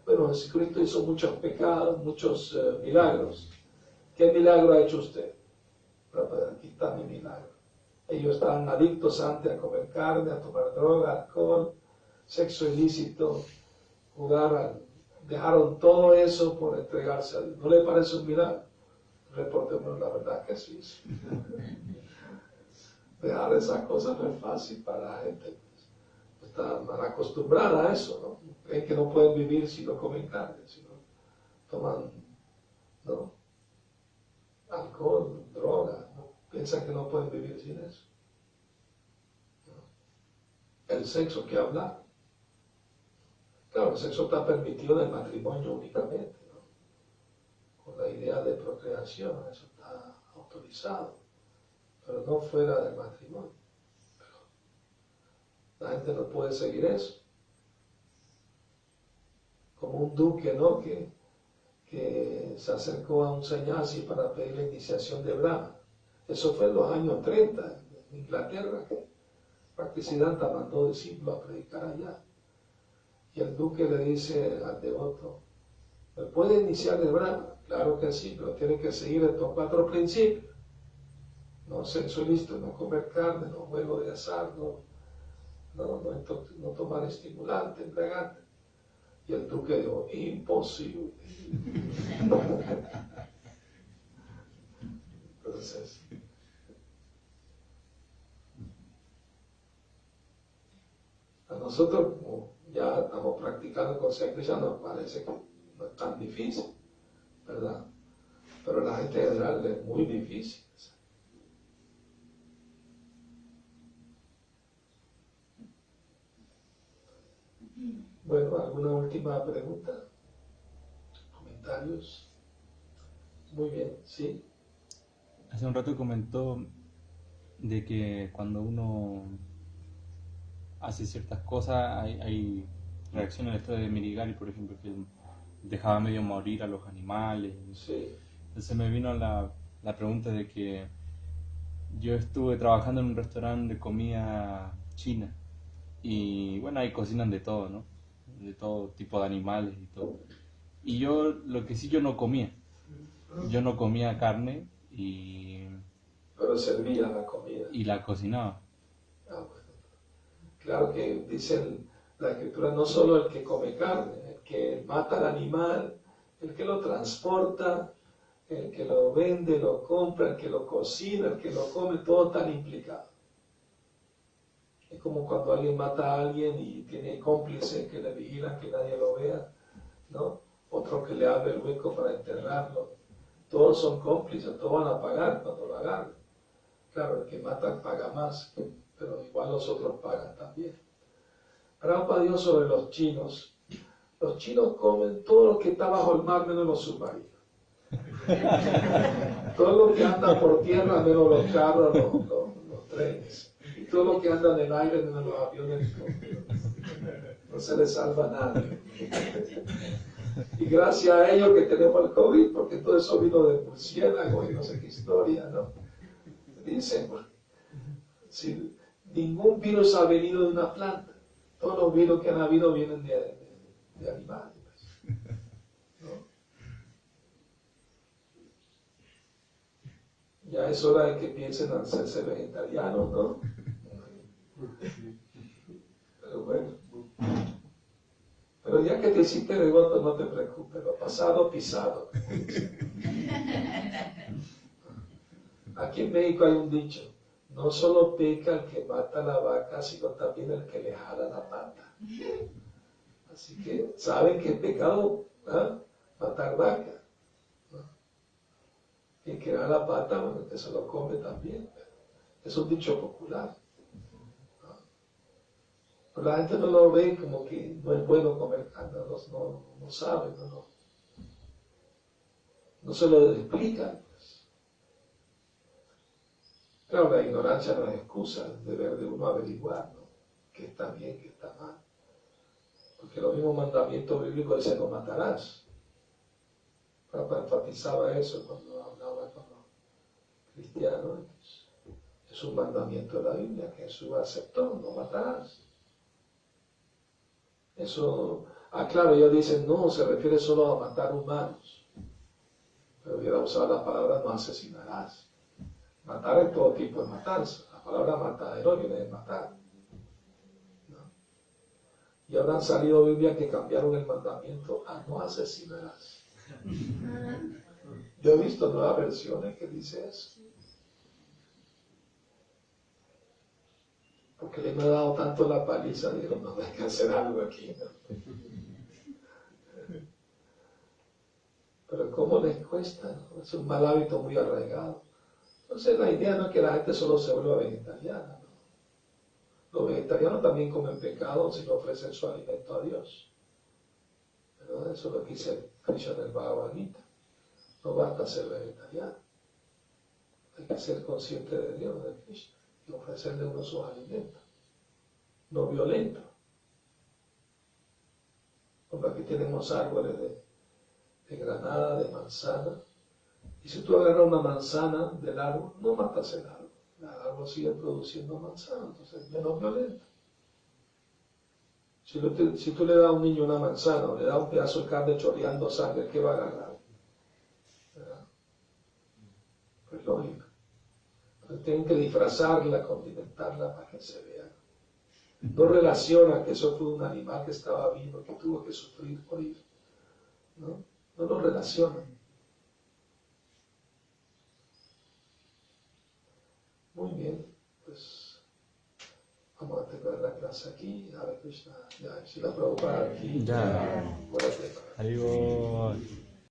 bueno, si Cristo hizo muchos pecados, muchos milagros, ¿qué milagro ha hecho usted? Prabhupada, aquí está mi milagro. Ellos estaban adictos antes a comer carne, a tomar droga, alcohol, sexo ilícito, dejaron todo eso por entregarse a Dios. ¿No le parece un milagro? Reportemos la verdad que sí. Dejar esas cosas no es fácil para la gente. Está mal acostumbrada a eso, ¿no? Creen que no pueden vivir si no comen carne, si no toman, ¿no? Alcohol, droga, ¿no? Piensan que no pueden vivir sin eso. ¿No? El sexo, ¿qué hablar? Claro, el sexo está permitido en el matrimonio únicamente, ¿no? Con la idea de procreación, eso está autorizado, pero no fuera del matrimonio. Pero la gente no puede seguir eso. Como un duque, ¿no? Que se acercó a un señassi para pedir la iniciación de Brahma. Eso fue en los años 30, en Inglaterra, que Bhaktisiddhanta mandó discípulos a predicar allá. Y el duque le dice al devoto, ¿me puede iniciar de Brahma? Claro que sí, pero tiene que seguir estos 4 principios. No sexo ilícito, no comer carne, no juego de azar, no tomar estimulante, embriagante. Y el duque dijo, imposible. Entonces, a nosotros, como ya estamos practicando conciencia Krishna, nos parece que no es tan difícil, ¿verdad? Pero la gente general es muy difícil. Bueno, ¿alguna última pregunta? ¿Comentarios? Muy bien, ¿sí? Hace un rato comentó de que cuando uno hace ciertas cosas hay reacciones al estado de Mirigari, por ejemplo, que dejaba medio morir a los animales. Sí. Entonces me vino la pregunta de que yo estuve trabajando en un restaurante de comida china y bueno, ahí cocinan de todo, ¿no? De todo tipo de animales y todo. Y yo, lo que sí, yo no comía carne Pero servía la comida. y la cocinaba. Ah, bueno. Claro que dice la escritura, no solo el que come carne, el que mata al animal, el que lo transporta, el que lo vende, lo compra, el que lo cocina, el que lo come, todo tan implicado. Es como cuando alguien mata a alguien y tiene cómplices que le vigilan que nadie lo vea, ¿no? Otro que le abre el hueco para enterrarlo. Todos son cómplices, todos van a pagar cuando lo agarren. Claro, el que mata paga más, pero igual los otros pagan también. Prabhupada dijo sobre los chinos comen todo lo que está bajo el mar menos los submarinos. Todo lo que anda por tierra menos los carros, los trenes. Y todo lo que anda en el aire menos los aviones. No se les salva a nadie. Y gracias a ellos que tenemos el COVID, porque todo eso vino de murciélago y no sé qué historia, ¿no? Dicen, si ningún virus ha venido de una planta, todos los virus que han habido vienen de animales, ¿no? Ya es hora de que piensen en hacerse vegetarianos, ¿no? Pero bueno. Pero ya que te hiciste devoto, no te preocupes, lo pasado, pisado. Aquí en México hay un dicho, no solo peca el que mata a la vaca, sino también el que le jala la pata. Así que saben que es pecado, ¿eh? Matar vaca, ¿no? Y el que jala la pata, bueno, que se lo come también. Es un dicho popular. Pero la gente no lo ve como que no es bueno comer carne, no saben, no se lo explican. Pues. Claro, la ignorancia no es excusa, el deber de uno averiguar, ¿no? Qué está bien, qué está mal. Porque los mismos mandamientos bíblicos dicen no matarás. Papa enfatizaba eso cuando hablaba con los cristianos. Es un mandamiento de la Biblia que Jesús aceptó, no matarás. Eso, claro, ellos dicen, no, se refiere solo a matar humanos. Pero hubiera usado la palabra no asesinarás. Matar es todo tipo de matanza. La palabra matadero viene de matar. ¿No? Y ahora han salido Biblias que cambiaron el mandamiento a no asesinarás. Yo he visto nuevas versiones que dice eso. Porque le he dado tanto la paliza, dijeron, no, hay que hacer algo aquí, ¿no? Pero ¿cómo les cuesta? ¿No? Es un mal hábito muy arraigado. Entonces la idea no es que la gente solo se vuelva vegetariana, ¿no? Los vegetarianos también comen pecado si no ofrecen su alimento a Dios. ¿Verdad? Eso es lo que dice Krishna en el Bhagavad Gita. No basta ser vegetariano. Hay que ser consciente de Dios, de Krishna, y ofrecerle uno sus alimentos. No violento. Porque aquí tenemos árboles de granada, de manzana. Y si tú agarras una manzana del árbol, no matas el árbol. El árbol sigue produciendo manzana, entonces es menos violento. Si tú le das a un niño una manzana o le das un pedazo de carne chorreando sangre, ¿qué va a agarrar? ¿Verdad? Pues lógico. Entonces tienen que disfrazarla, condimentarla para que se vea. No relaciona que eso fue un animal que estaba vivo, que tuvo que sufrir, morir. No lo relaciona. Muy bien, pues vamos a terminar la clase aquí. Hare Krishna, ya, si la Prabhupada aquí, Ya. muérate para. Haribo.